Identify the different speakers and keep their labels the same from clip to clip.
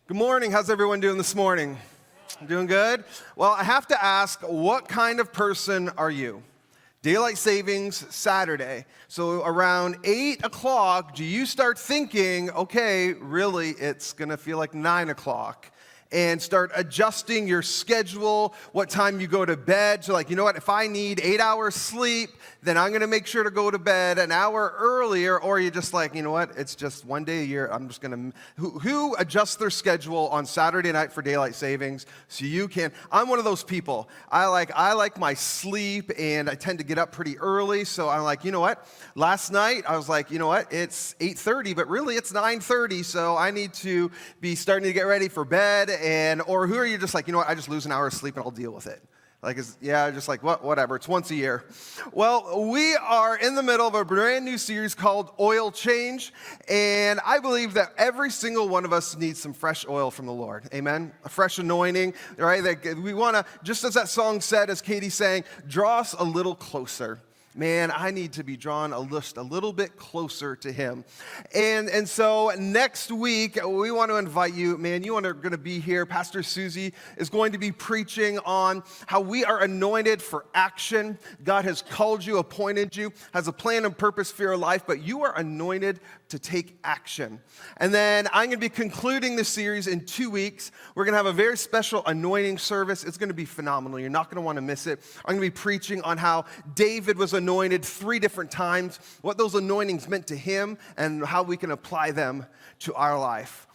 Speaker 1: Good morning. How's everyone doing this morning? Doing good? Well, I have to ask, what kind of person are you? Daylight savings, Saturday. So around 8 o'clock, do you start thinking, okay, really, it's going to feel like 9 o'clock? And start adjusting your schedule, what time you go to bed. So like, you know what, if I need 8 hours sleep, then I'm going to make sure to go to bed an hour earlier. Or you're just like, you know what, it's just one day a year. I'm just going to, who adjusts their schedule on Saturday night for daylight savings so you can? I'm one of those people. I like my sleep, and I tend to get up pretty early. So I'm like, you know what, last night I was like, you know what, it's 8:30, but really it's 9:30. So I need to be starting to get ready for bed. Or who are you just like, you know what, I just lose an hour of sleep and I'll deal with it. Like, just like, whatever, it's once a year. Well, we are in the middle of a brand new series called Oil Change, and I believe that every single one of us needs some fresh oil from the Lord, amen? A fresh anointing, right? That we want to, just as that song said, as Katie sang, draw us a little closer. Man, I need to be drawn a little bit closer to Him. And so next week, we want to invite you, man, you are going to be here. Pastor Susie is going to be preaching on how we are anointed for action. God has called you, appointed you, has a plan and purpose for your life, but you are anointed to take action. And then I'm going to be concluding this series in 2 weeks. We're going to have a very special anointing service. It's going to be phenomenal. You're not going to want to miss it. I'm going to be preaching on how David was anointed 3 different times, what those anointings meant to him, and how we can apply them to our life.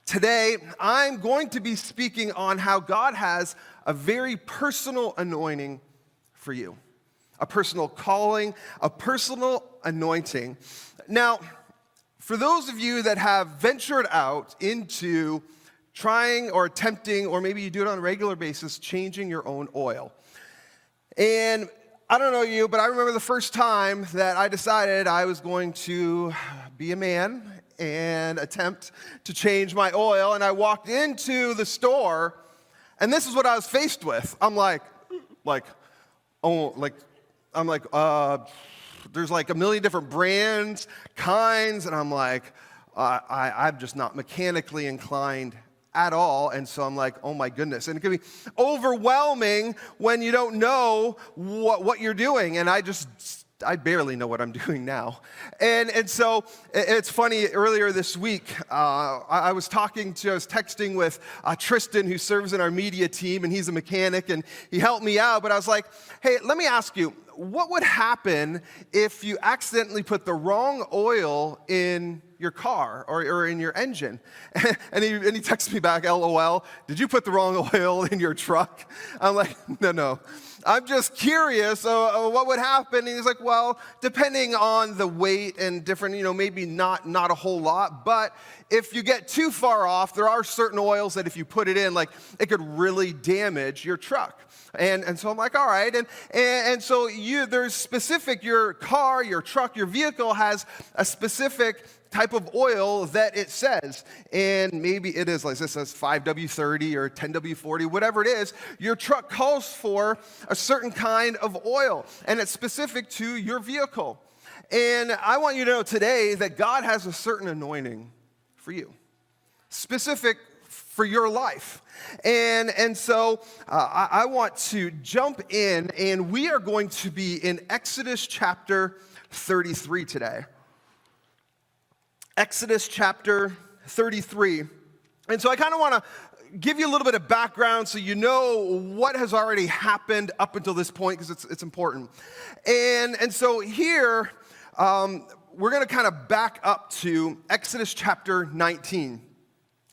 Speaker 1: Today, I'm going to be speaking on how God has a very personal anointing for you, a personal calling, a personal anointing. Now, for those of you that have ventured out into trying or attempting, or maybe you do it on a regular basis, changing your own oil. And I don't know you, but I remember the first time that I decided I was going to be a man and attempt to change my oil. And I walked into the store, and this is what I was faced with. I'm like, there's like a million different brands, kinds, and I'm like, I'm just not mechanically inclined at all. And so I'm like, oh my goodness. And it can be overwhelming when you don't know what you're doing. And I barely know what I'm doing now. And so it's funny, earlier this week, I was texting with Tristan, who serves in our media team, and he's a mechanic, and he helped me out. But I was like, hey, let me ask you, what would happen if you accidentally put the wrong oil in your car or in your engine? And he texts me back, LOL, did you put the wrong oil in your truck? I'm like, no. I'm just curious what would happen. And he's like, well, depending on the weight and different, maybe not a whole lot. But if you get too far off, there are certain oils that if you put it in, like it could really damage your truck. And so I'm like, all right. And so there's specific, your car, your truck, your vehicle has a specific type of oil that it says. And maybe it is, like this says 5W30 or 10W40, whatever it is, your truck calls for a certain kind of oil, and it's specific to your vehicle. And I want you to know today that God has a certain anointing for you, specific for your life. And so I want to jump in, and we are going to be in Exodus chapter 33 today. Exodus chapter 33. And so I kind of want to give you a little bit of background so you know what has already happened up until this point, because it's important. And so here, we're going to kind of back up to Exodus chapter 19.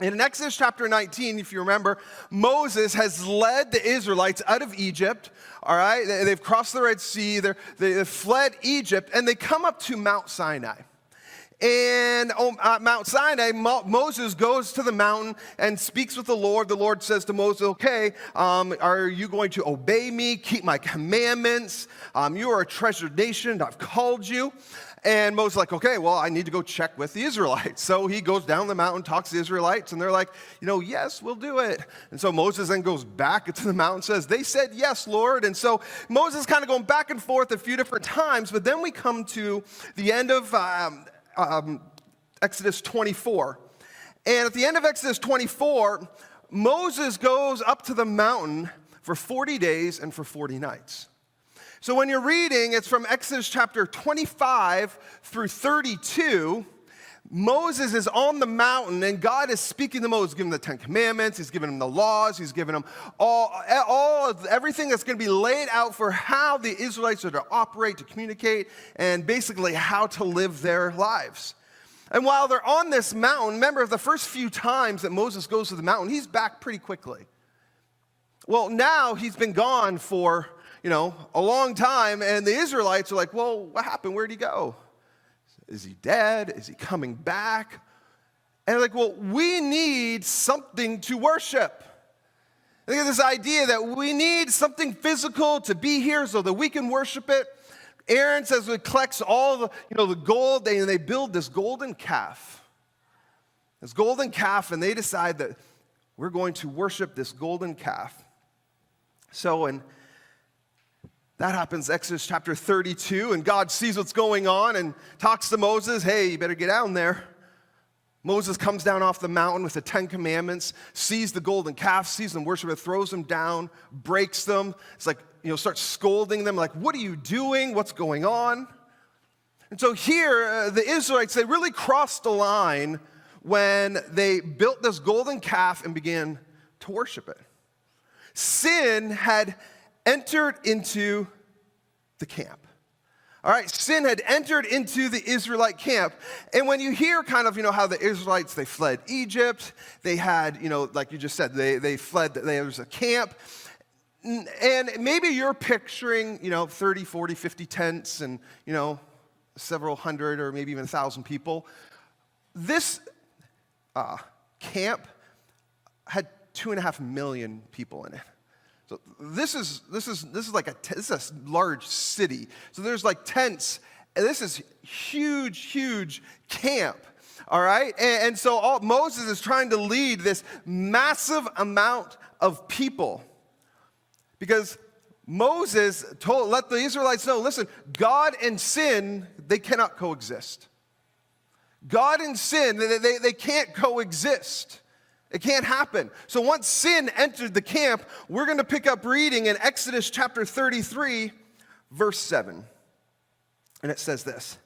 Speaker 1: And in Exodus chapter 19, if you remember, Moses has led the Israelites out of Egypt, all right? They've crossed the Red Sea, they've fled Egypt, and they come up to Mount Sinai. And Mount Sinai, Moses goes to the mountain and speaks with the Lord. The Lord says to Moses, okay, are you going to obey me, keep my commandments? You are a treasured nation, I've called you. And Moses is like, okay, well, I need to go check with the Israelites. So he goes down the mountain, talks to the Israelites, and they're like, yes, we'll do it. And so Moses then goes back to the mountain and says, they said, yes, Lord. And so Moses is kind of going back and forth a few different times, but then we come to the end of Exodus 24. And at the end of Exodus 24, Moses goes up to the mountain for 40 days and for 40 nights. So when you're reading, it's from Exodus chapter 25 through 32. Moses is on the mountain, and God is speaking to Moses, giving him the Ten Commandments, he's giving him the laws, he's giving him everything that's going to be laid out for how the Israelites are to operate, to communicate, and basically how to live their lives. And while they're on this mountain, remember the first few times that Moses goes to the mountain, he's back pretty quickly. Well, now he's been gone for, a long time, and the Israelites are like, well, what happened? Where'd he go? Is he dead? Is he coming back? And they're like, well, we need something to worship. They get this idea that we need something physical to be here so that we can worship it. Aaron says he collects all the gold, and they build this golden calf. This golden calf, and they decide that we're going to worship this golden calf. So, and that happens, Exodus chapter 32, and God sees what's going on and talks to Moses, hey, you better get down there. Moses comes down off the mountain with the 10 Commandments, sees the golden calf, sees them worship it, throws them down, breaks them. It's like, starts scolding them, like, what are you doing? What's going on? And so here, the Israelites, they really crossed the line when they built this golden calf and began to worship it. Sin had entered into the camp. All right, sin had entered into the Israelite camp. And when you hear kind of, how the Israelites, they fled Egypt, they had, like you just said, they fled, there was a camp. And maybe you're picturing, 30, 40, 50 tents and, several hundred or maybe even 1,000 people. This camp had 2.5 million people in it. So this is like this is a large city. So there's like tents, and this is huge camp. All right, and so Moses is trying to lead this massive amount of people because Moses let the Israelites know, listen, God and sin, they cannot coexist. God and sin, they can't coexist. It can't happen. So once sin entered the camp, we're going to pick up reading in Exodus chapter 33, verse 7. And it says this.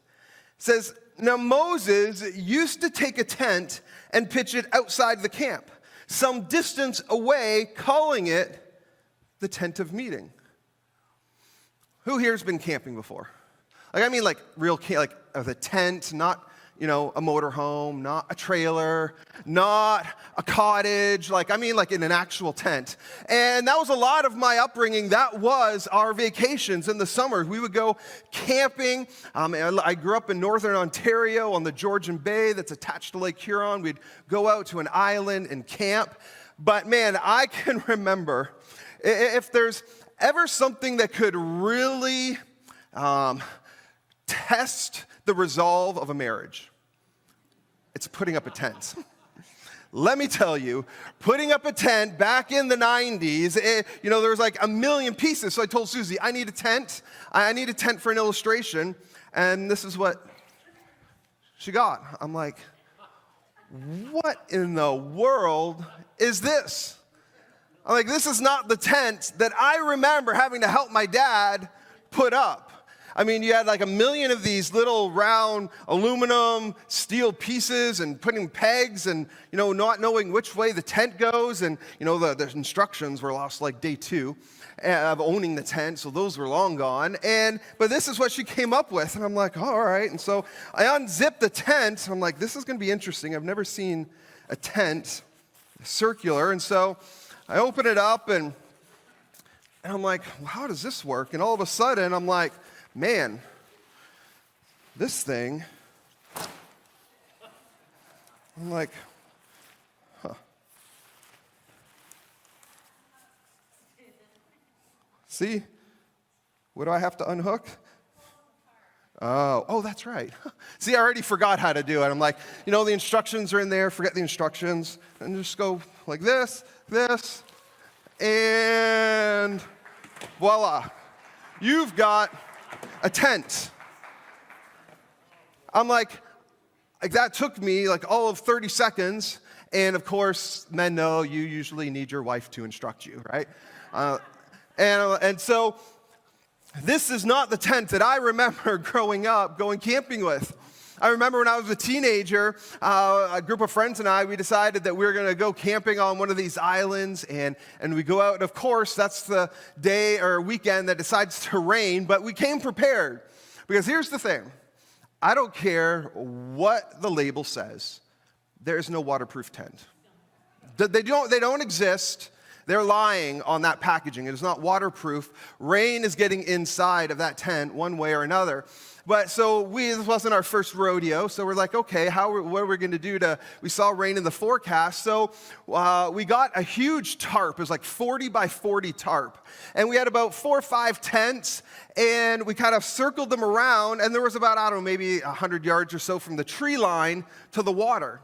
Speaker 1: It says, now Moses used to take a tent and pitch it outside the camp, some distance away, calling it the tent of meeting. Who here has been camping before? Like real camp, like the tent, not a motorhome, not a trailer, not a cottage, like in an actual tent. And that was a lot of my upbringing. That was our vacations in the summer. We would go camping. I grew up in northern Ontario on the Georgian Bay that's attached to Lake Huron. We'd go out to an island and camp. But man, I can remember if there's ever something that could really test the resolve of a marriage, it's putting up a tent. Let me tell you, putting up a tent back in the 90s, there was like a million pieces. So I told Susie, I need a tent. I need a tent for an illustration. And this is what she got. I'm like, what in the world is this? I'm like, this is not the tent that I remember having to help my dad put up. You had like a million of these little round aluminum steel pieces and putting pegs and, not knowing which way the tent goes. And, the instructions were lost like day 2 of owning the tent. So those were long gone. But this is what she came up with. And I'm like, oh, all right. And so I unzipped the tent. I'm like, this is going to be interesting. I've never seen a tent circular. And so I open it up and I'm like, well, how does this work? And all of a sudden I'm like, man, this thing, I'm like, See? What do I have to unhook? Oh, that's right. See, I already forgot how to do it. I'm like, the instructions are in there. Forget the instructions. And just go like this, and voila. You've got a tent. I'm like, Like that took me like all of 30 seconds. And of course, men know you usually need your wife to instruct you, right? And so this is not the tent that I remember growing up going camping with. I remember when I was a teenager, a group of friends and I, we decided that we were going to go camping on one of these islands, and we go out, and of course, that's the day or weekend that decides to rain, but we came prepared. Because here's the thing, I don't care what the label says, there's no waterproof tent. They don't exist. They're lying on that packaging. It is not waterproof. Rain is getting inside of that tent one way or another. But so this wasn't our first rodeo, so we're like, okay, what are we going to do we saw rain in the forecast, so we got a huge tarp. It was like 40 by 40 tarp. And we had about 4 or 5 tents, and we kind of circled them around, and there was about, I don't know, maybe 100 yards or so from the tree line to the water.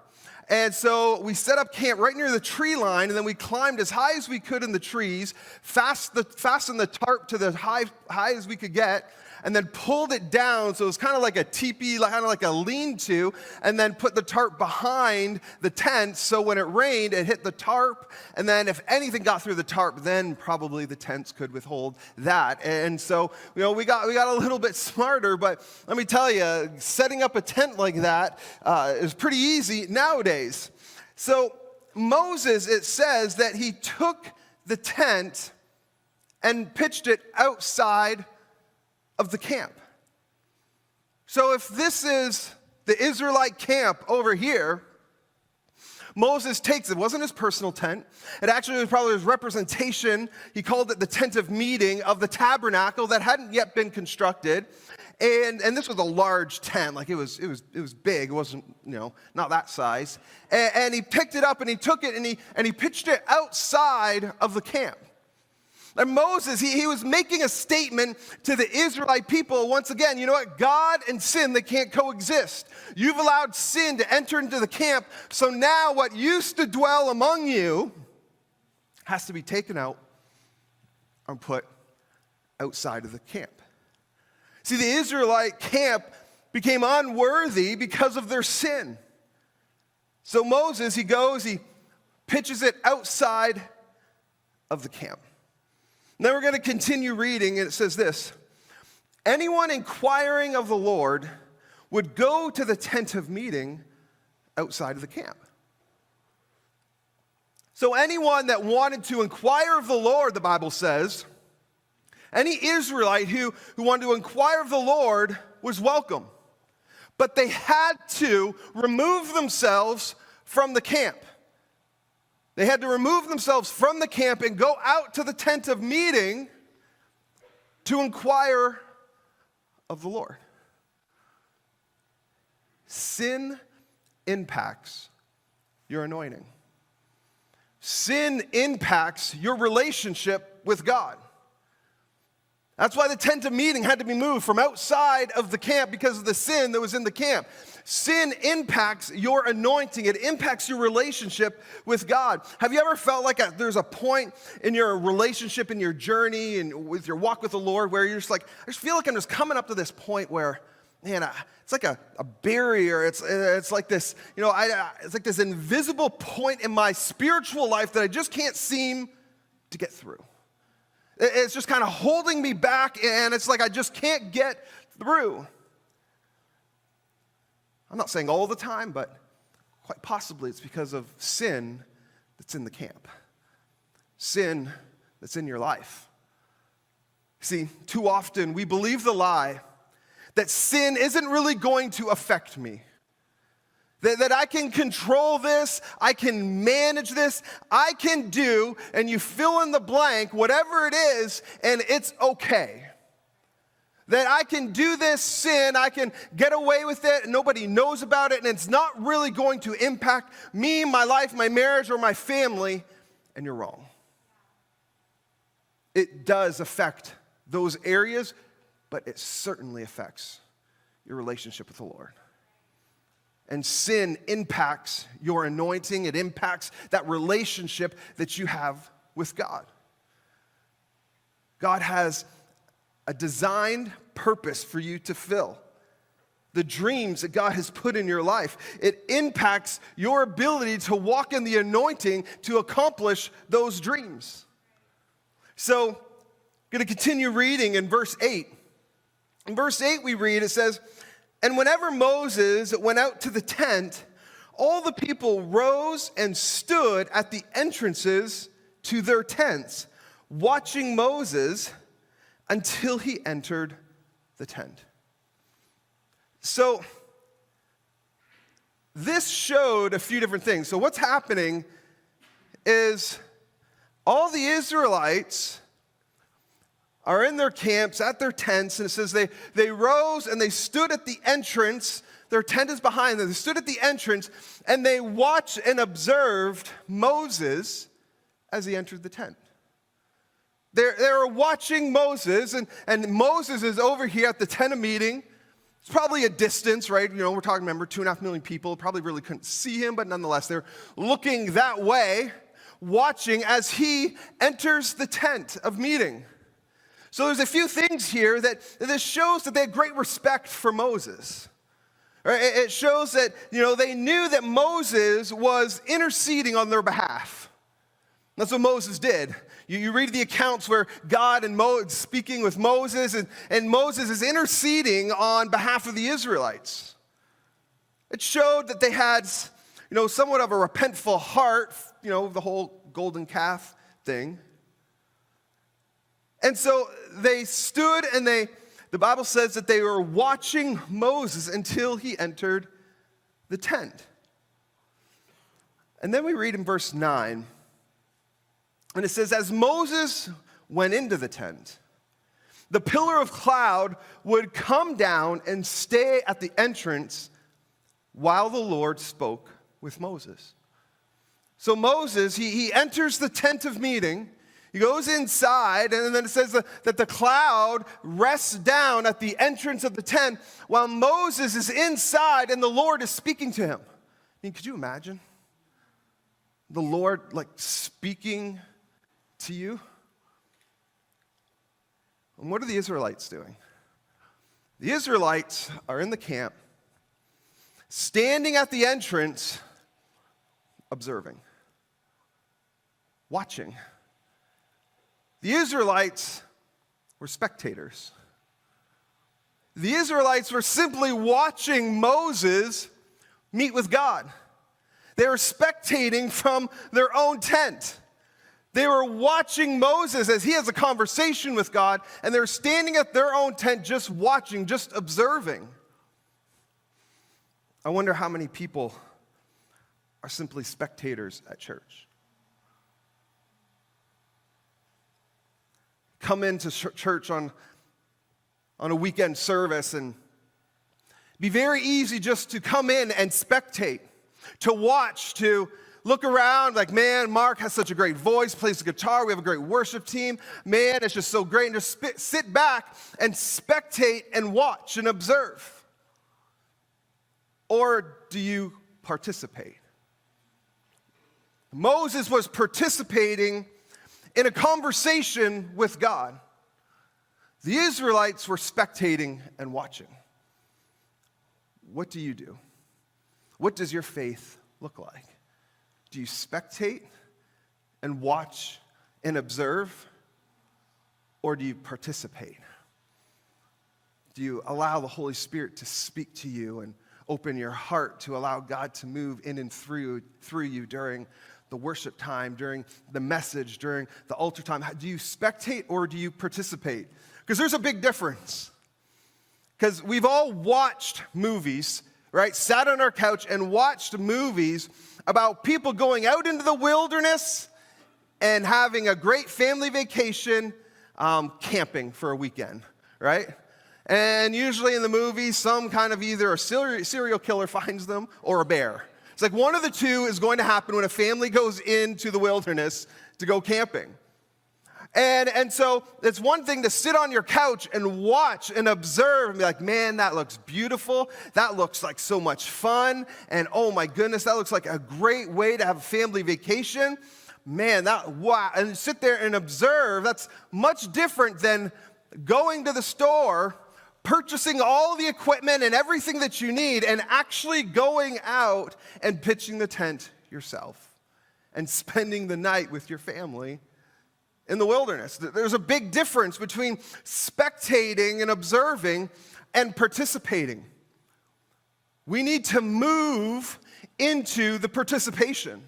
Speaker 1: And so we set up camp right near the tree line, and then we climbed as high as we could in the trees, fastened the tarp to the high as we could get, and then pulled it down, so it was kind of like a teepee, kind of like a lean-to, and then put the tarp behind the tent, so when it rained, it hit the tarp, and then if anything got through the tarp, then probably the tents could withhold that. And so, we got a little bit smarter, but let me tell you, setting up a tent like that is pretty easy nowadays. So Moses, it says that he took the tent and pitched it outside of the camp. So if this is the Israelite camp over here, Moses takes it. It wasn't his personal tent. It actually was probably his representation. He called it the tent of meeting of the tabernacle that hadn't yet been constructed. And this was a large tent. Like it was big. It wasn't, not that size. And he picked it up and he took it and he pitched it outside of the camp. And Moses, he was making a statement to the Israelite people. Once again, you know what? God and sin, they can't coexist. You've allowed sin to enter into the camp, so now what used to dwell among you has to be taken out and put outside of the camp. See, the Israelite camp became unworthy because of their sin. So Moses, he goes, he pitches it outside of the camp. Then we're going to continue reading, and it says this: anyone inquiring of the Lord would go to the tent of meeting outside of the camp. So anyone that wanted to inquire of the Lord, the Bible says, any Israelite who wanted to inquire of the Lord was welcome. But they had to remove themselves from the camp. They had to remove themselves from the camp and go out to the tent of meeting to inquire of the Lord. Sin impacts your anointing. Sin impacts your relationship with God. That's why the tent of meeting had to be moved from outside of the camp because of the sin that was in the camp. Sin impacts your anointing. It impacts your relationship with God. Have you ever felt like there's a point in your relationship, in your journey, and with your walk with the Lord where you're just like, I just feel like I'm just coming up to this point where, man, it's like a barrier. It's like this, it's like this invisible point in my spiritual life that I just can't seem to get through. It's just kind of holding me back, and it's like I just can't get through. I'm not saying all the time, but quite possibly it's because of sin that's in the camp. Sin that's in your life. See, too often we believe the lie that sin isn't really going to affect me. That I can control this, I can manage this, I can do, and you fill in the blank, whatever it is, and it's okay. That I can do this sin, I can get away with it, and nobody knows about it, and it's not really going to impact me, my life, my marriage, or my family, and you're wrong. It does affect those areas, but it certainly affects your relationship with the Lord. And sin impacts your anointing. It impacts that relationship that you have with God. God has a designed purpose for you to fill. the dreams that God has put in your life. It impacts your ability to walk in the anointing to accomplish those dreams. So, I'm going to continue reading in verse 8. In verse 8 we read, it says, "And whenever Moses went out to the tent, all the people rose and stood at the entrances to their tents, watching Moses until he entered the tent." So, this showed a few different things. So what's happening is all the Israelites are in their camps, at their tents, and it says they rose and they stood at the entrance. Their tent is behind them. They stood at the entrance, and they watched and observed Moses as he entered the tent. They were watching Moses, and Moses is over here at the tent of meeting. It's probably a distance, right? You know, we're talking, remember, 2.5 million people. Probably really couldn't see him, but nonetheless, they're looking that way, watching as he enters the tent of meeting. So there's a few things here that this shows that they had great respect for Moses. Right? It shows that, they knew that Moses was interceding on their behalf. That's what Moses did. You read the accounts where God and Moses speaking with Moses, and Moses is interceding on behalf of the Israelites. It showed that they had, somewhat of a repentful heart, the whole golden calf thing. And so they stood and the Bible says that they were watching Moses until he entered the tent. And then we read in verse 9, and it says, "As Moses went into the tent, the pillar of cloud would come down and stay at the entrance while the Lord spoke with Moses." So Moses, he enters the tent of meeting. He goes inside, and then it says that the cloud rests down at the entrance of the tent while Moses is inside and the Lord is speaking to him. I mean, could you imagine the Lord speaking to you? And what are the Israelites doing? The Israelites are in the camp, standing at the entrance, observing, watching. The Israelites were spectators. The Israelites were simply watching Moses meet with God. They were spectating from their own tent. They were watching Moses as he has a conversation with God, and they're standing at their own tent just watching, just observing. I wonder how many people are simply spectators at church. Come into church on a weekend service, and be very easy just to come in and spectate, to watch, to look around like, man, Mark has such a great voice, plays the guitar, we have a great worship team. Man, it's just so great. And just sit back and spectate and watch and observe. Or do you participate? Moses was participating in a conversation with God. The Israelites were spectating and watching. What do you do? What does your faith look like? Do you spectate and watch and observe? Or do you participate? Do you allow the Holy Spirit to speak to you and open your heart to allow God to move in and through you during the worship time, during the message, during the altar time? Do you spectate or do you participate? Because there's a big difference. Because we've all watched movies, right? Sat on our couch and watched movies about people going out into the wilderness and having a great family vacation, camping for a weekend, right? And usually in the movies, some kind of either a serial killer finds them or a bear. It's like one of the two is going to happen when a family goes into the wilderness to go camping. And so it's one thing to sit on your couch and watch and observe and be like, man, that looks beautiful. That looks like so much fun. And oh my goodness, that looks like a great way to have a family vacation. Man, wow. And sit there and observe. That's much different than going to the store, purchasing all the equipment and everything that you need and actually going out and pitching the tent yourself and spending the night with your family in the wilderness. There's a big difference between spectating and observing and participating. We need to move into the participation.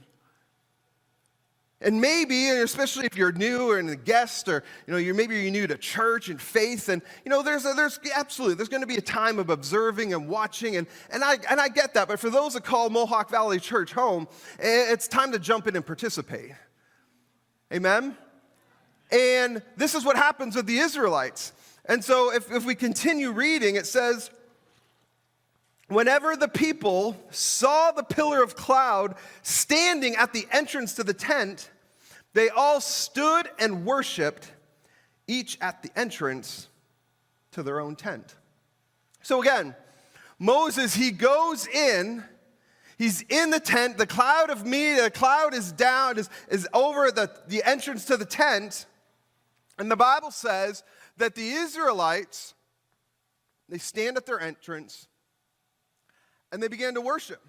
Speaker 1: And maybe, and especially if you're new or a guest, or maybe you're new to church and faith, and there's going to be a time of observing and watching, and I get that. But for those that call Mohawk Valley Church home, it's time to jump in and participate. Amen. And this is what happens with the Israelites. And so if we continue reading, it says, whenever the people saw the pillar of cloud standing at the entrance to the tent, they all stood and worshiped, each at the entrance to their own tent. So again, Moses, he goes in, he's in the tent, the cloud is down, is over the entrance to the tent, and the Bible says that the Israelites, they stand at their entrance, and they began to worship.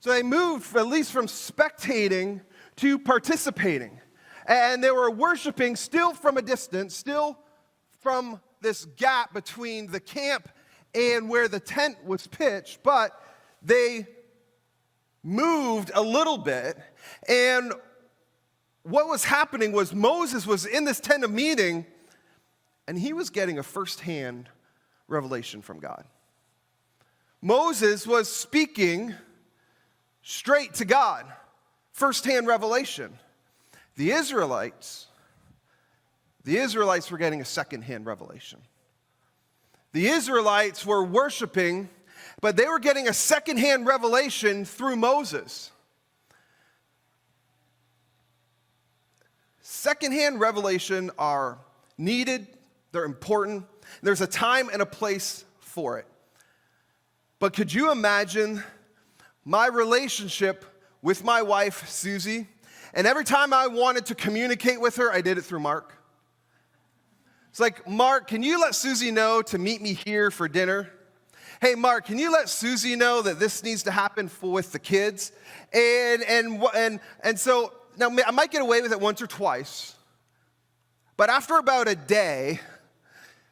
Speaker 1: So they moved at least from spectating to participating. And they were worshiping still from a distance, still from this gap between the camp and where the tent was pitched, but they moved a little bit. And what was happening was Moses was in this tent of meeting, and he was getting a firsthand revelation from God. Moses was speaking straight to God, firsthand revelation. The Israelites were getting a secondhand revelation. The Israelites were worshiping, but they were getting a secondhand revelation through Moses. Secondhand revelation are needed, they're important. There's a time and a place for it. But could you imagine my relationship with my wife, Susie, and every time I wanted to communicate with her, I did it through Mark? It's like, Mark, can you let Susie know to meet me here for dinner? Hey, Mark, can you let Susie know that this needs to happen with the kids? And so, now I might get away with it once or twice, but after about a day,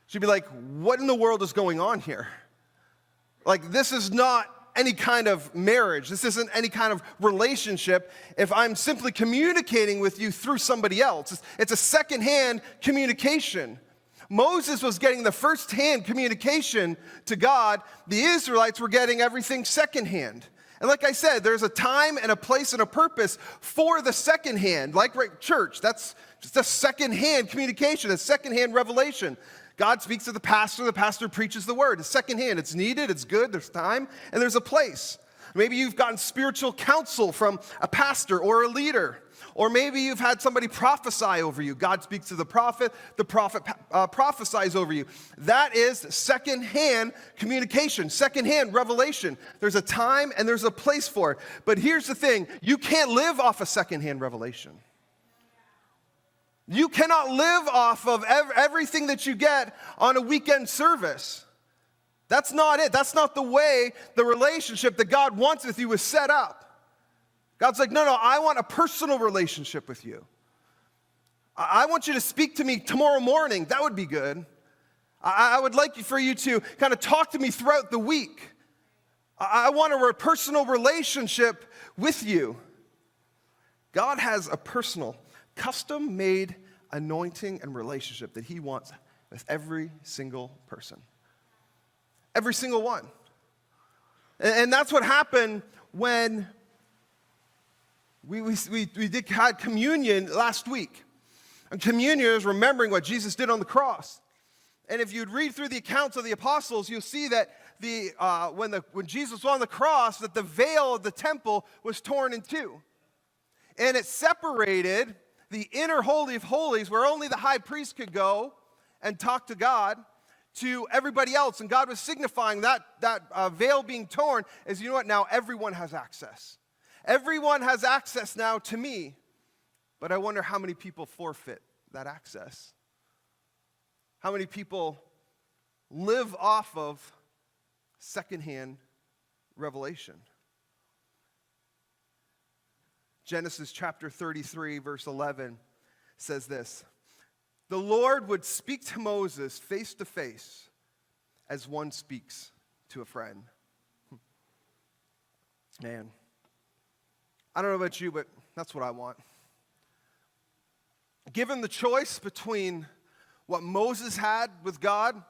Speaker 1: she'd be like, what in the world is going on here? Like, this is not any kind of marriage. This isn't any kind of relationship if I'm simply communicating with you through somebody else. It's a secondhand communication. Moses was getting the firsthand communication to God. The Israelites were getting everything secondhand. And like I said, there's a time and a place and a purpose for the secondhand. Like church, that's just a secondhand communication, a secondhand revelation. God speaks to the pastor preaches the word. It's secondhand, it's needed, it's good, there's time, and there's a place. Maybe you've gotten spiritual counsel from a pastor or a leader. Or maybe you've had somebody prophesy over you. God speaks to the prophet prophesies over you. That is secondhand communication, secondhand revelation. There's a time and there's a place for it. But here's the thing, you can't live off a secondhand revelation. You cannot live off of everything that you get on a weekend service. That's not it. That's not the way the relationship that God wants with you is set up. God's like, no, I want a personal relationship with you. I want you to speak to me tomorrow morning. That would be good. I would like for you to kind of talk to me throughout the week. I want a personal relationship with you. God has a personal, custom-made anointing and relationship that he wants with every single person. Every single one. And that's what happened when we had communion last week. And communion is remembering what Jesus did on the cross. And if you'd read through the accounts of the apostles, you'll see that when Jesus was on the cross, that the veil of the temple was torn in two. And it separated the inner holy of holies, where only the high priest could go and talk to God, to everybody else. And God was signifying that veil being torn is, you know what, now everyone has access. Everyone has access now to me. But I wonder how many people forfeit that access. How many people live off of secondhand revelation. Genesis chapter 33, verse 11 says this: "The Lord would speak to Moses face to face as one speaks to a friend." Man, I don't know about you, but that's what I want. Given the choice between what Moses had with God,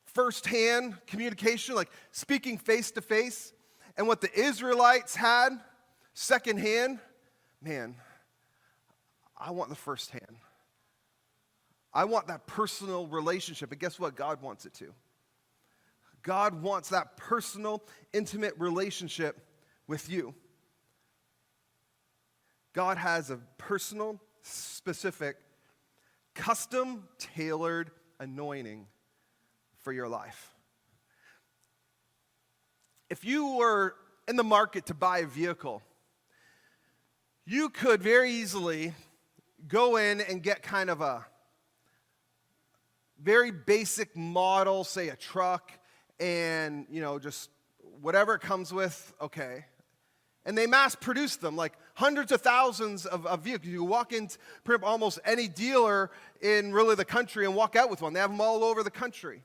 Speaker 1: firsthand communication, like speaking face to face, and what the Israelites had, secondhand, man, I want the firsthand. I want that personal relationship, and guess what? God wants it too. God wants that personal, intimate relationship with you. God has a personal, specific, custom-tailored anointing for your life. If you were in the market to buy a vehicle, you could very easily go in and get kind of a very basic model, say a truck, and, just whatever it comes with, okay. And they mass produce them, like hundreds of thousands of vehicles. You walk into almost any dealer in really the country and walk out with one. They have them all over the country.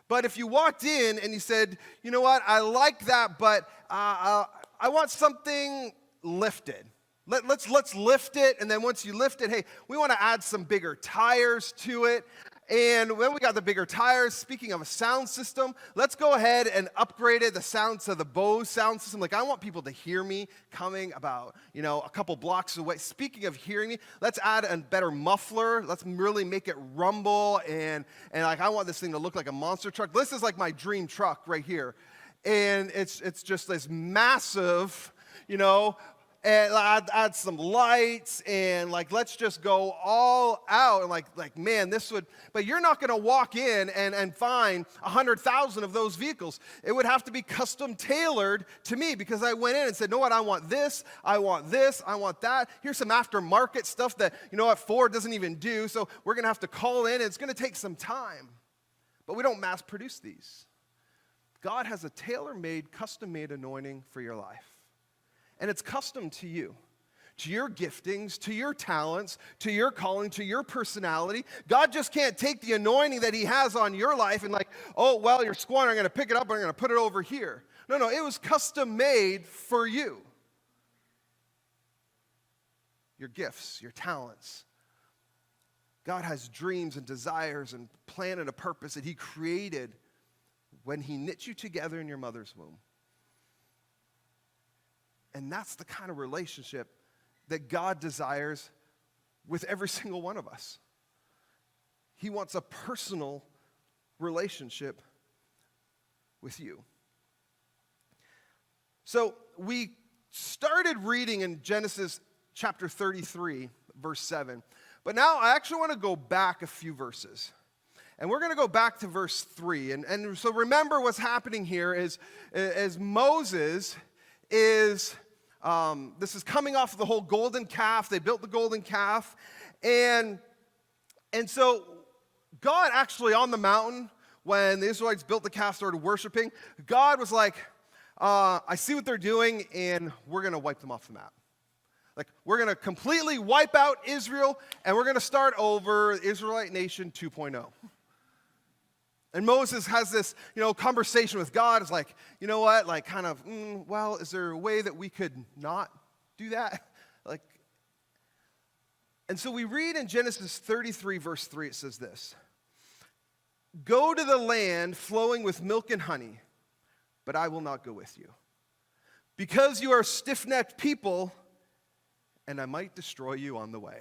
Speaker 1: But if you walked in and you said, you know what, I like that, but I want something lifted. Let's lift it, and then once you lift it, hey, we want to add some bigger tires to it. And when we got the bigger tires, speaking of a sound system, let's go ahead and upgrade it, the sound to the Bose sound system. Like, I want people to hear me coming about, a couple blocks away. Speaking of hearing me, let's add a better muffler. Let's really make it rumble. And I want this thing to look like a monster truck. This is like my dream truck right here. And it's just this massive, and add some lights, and let's just go all out, and man, this would, but you're not going to walk in and find 100,000 of those vehicles. It would have to be custom tailored to me, because I went in and said, know what, I want this, I want that. Here's some aftermarket stuff that, Ford doesn't even do, so we're going to have to call in, and it's going to take some time. But we don't mass produce these. God has a tailor-made, custom-made anointing for your life. And it's custom to you, to your giftings, to your talents, to your calling, to your personality. God just can't take the anointing that he has on your life and you're squandering, I'm going to pick it up and I'm going to put it over here. No, it was custom made for you. Your gifts, your talents. God has dreams and desires and plan and a purpose that he created when he knit you together in your mother's womb. And that's the kind of relationship that God desires with every single one of us. He wants a personal relationship with you. So we started reading in Genesis chapter 33, verse 7. But now I actually want to go back a few verses. And we're going to go back to verse 3. And so remember what's happening here is Moses is... this is coming off of the whole golden calf. They built the golden calf. And so God actually on the mountain, when the Israelites built the calf, started worshiping, God was like, I see what they're doing, and we're going to wipe them off the map. We're going to completely wipe out Israel, and we're going to start over Israelite Nation 2.0. And Moses has this, conversation with God. It's like, you know what? Is there a way that we could not do that? And so we read in Genesis 33, verse 3, it says this: "Go to the land flowing with milk and honey, but I will not go with you, because you are stiff-necked people, and I might destroy you on the way."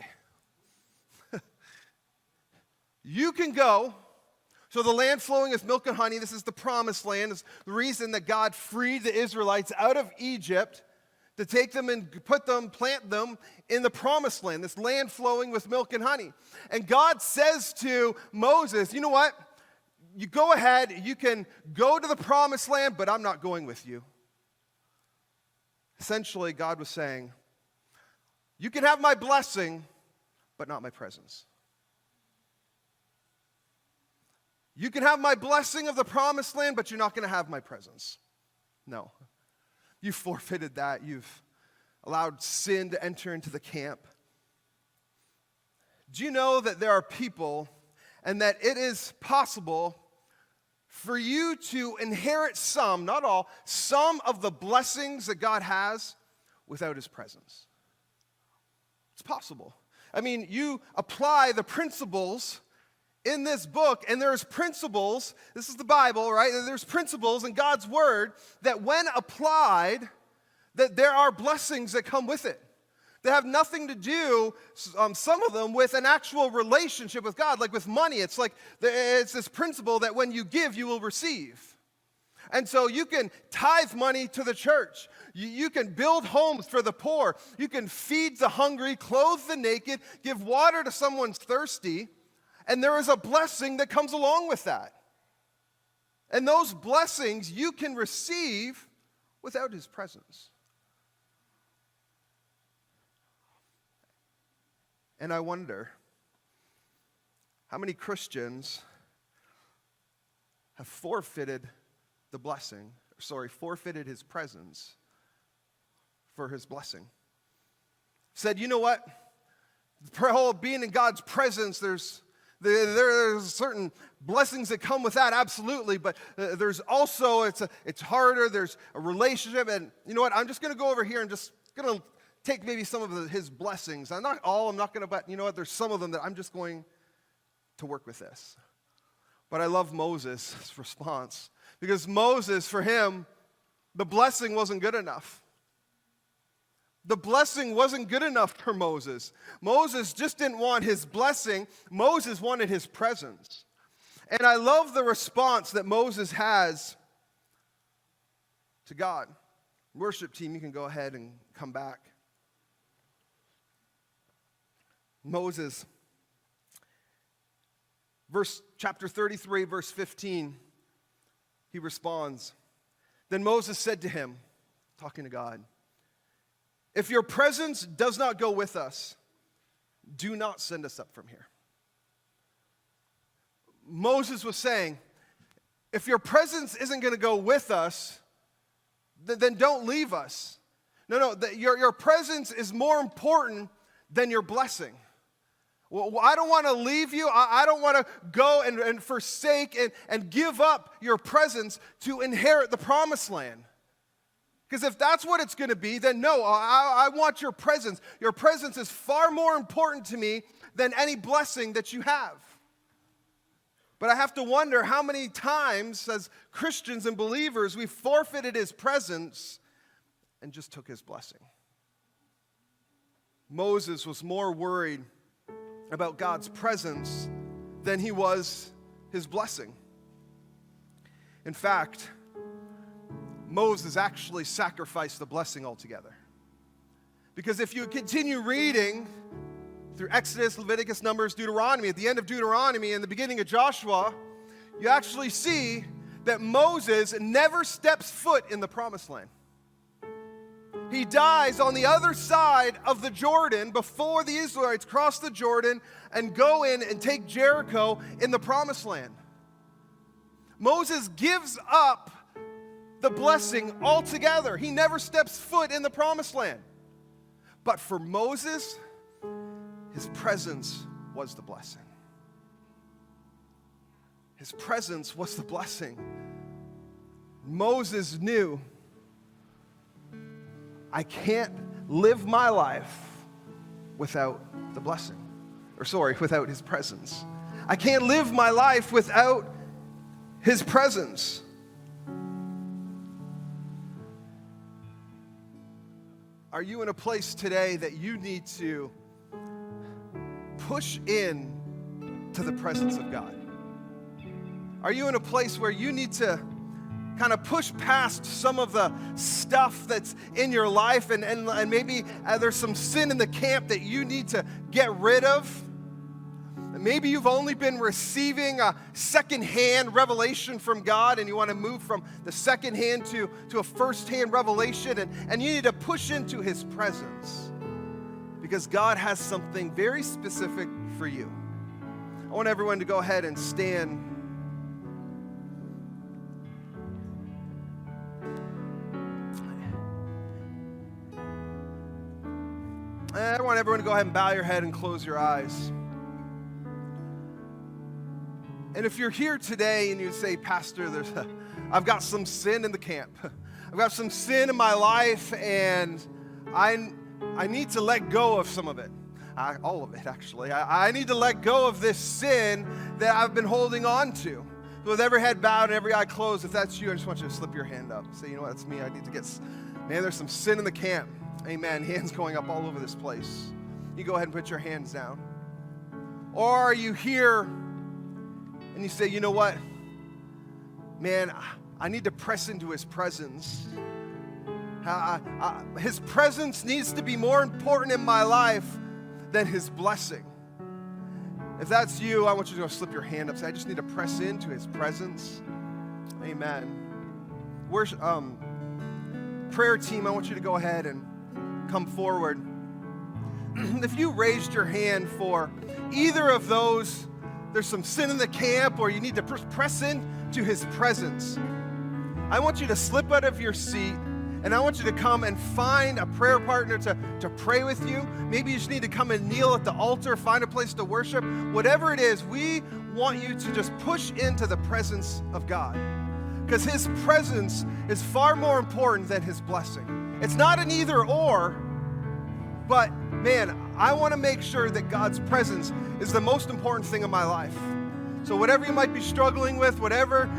Speaker 1: You can go. So the land flowing with milk and honey, this is the promised land. It's the reason that God freed the Israelites out of Egypt to take them and plant them in the promised land, this land flowing with milk and honey. And God says to Moses, you know what? You go ahead, you can go to the promised land, but I'm not going with you. Essentially, God was saying, you can have my blessing, but not my presence. You can have my blessing of the promised land, but you're not going to have my presence. No. You forfeited that. You've allowed sin to enter into the camp. Do you know that there are people and that it is possible for you to inherit some, not all, some of the blessings that God has without his presence? It's possible. I mean, you apply the principles in this book, and there's principles, this is the Bible, right? There's principles in God's word that when applied, that there are blessings that come with it. They have nothing to do, some of them, with an actual relationship with God, like with money. It's like, it's this principle that when you give, you will receive. And so you can tithe money to the church. You can build homes for the poor. You can feed the hungry, clothe the naked, give water to someone thirsty. And there is a blessing that comes along with that. And those blessings you can receive without his presence. And I wonder, how many Christians have forfeited the blessing, forfeited his presence for his blessing? Said, you know what? The whole being in God's presence, there's certain blessings that come with that, absolutely, but there's also, it's harder, there's a relationship, and you know what? I'm just going to go over here and just going to take maybe some of his blessings. I'm not going to, but you know what? There's some of them that I'm just going to work with this. But I love Moses' response, because Moses, for him, the blessing wasn't good enough. The blessing wasn't good enough for Moses. Moses just didn't want his blessing. Moses wanted his presence. And I love the response that Moses has to God. Worship team, you can go ahead and come back. Moses, chapter 33, verse 15, he responds. Then Moses said to him, talking to God, if your presence does not go with us, do not send us up from here. Moses was saying, if your presence isn't going to go with us, then don't leave us. No, your presence is more important than your blessing. Well, I don't want to leave you. I don't want to go and forsake and give up your presence to inherit the promised land. Because if that's what it's going to be, then no, I want your presence. Your presence is far more important to me than any blessing that you have. But I have to wonder how many times as Christians and believers we forfeited his presence and just took his blessing. Moses was more worried about God's presence than he was his blessing. In fact, Moses actually sacrificed the blessing altogether. Because if you continue reading through Exodus, Leviticus, Numbers, Deuteronomy, at the end of Deuteronomy and the beginning of Joshua, you actually see that Moses never steps foot in the promised land. He dies on the other side of the Jordan before the Israelites cross the Jordan and go in and take Jericho in the promised land. Moses gives up the blessing altogether. He never steps foot in the promised land. But for Moses, his presence was the blessing. His presence was the blessing. Moses knew, I can't live my life without the blessing. Without his presence. I can't live my life without his presence. Are you in a place today that you need to push in to the presence of God? Are you in a place where you need to kind of push past some of the stuff that's in your life and maybe there's some sin in the camp that you need to get rid of? Maybe you've only been receiving a second-hand revelation from God and you want to move from the second-hand to a first-hand revelation and you need to push into his presence because God has something very specific for you. I want everyone to go ahead and stand I want everyone to go ahead and bow your head and close your eyes. And if you're here today and you say, Pastor, I've got some sin in the camp. I've got some sin in my life, and I need to let go of some of it. All of it, actually. I need to let go of this sin that I've been holding on to. With every head bowed and every eye closed, if that's you, I just want you to slip your hand up. Say, you know what, that's me. I need to man, there's some sin in the camp. Amen. Hands going up all over this place. You go ahead and put your hands down. Or are you here and you say, you know what, man, I need to press into his presence. His presence needs to be more important in my life than his blessing. If that's you, I want you to go slip your hand up. Say, I just need to press into his presence. Amen. Prayer team, I want you to go ahead and come forward. If you raised your hand for either of those, there's some sin in the camp, or you need to press into his presence, I want you to slip out of your seat, and I want you to come and find a prayer partner to pray with you. Maybe you just need to come and kneel at the altar, find a place to worship. Whatever it is, we want you to just push into the presence of God, because his presence is far more important than his blessing. It's not an either or, but man, I want to make sure that God's presence is the most important thing in my life. So whatever you might be struggling with, whatever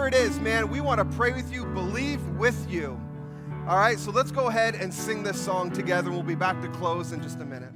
Speaker 1: it is, man, we want to pray with you, believe with you. All right, so let's go ahead and sing this song together, and we'll be back to close in just a minute.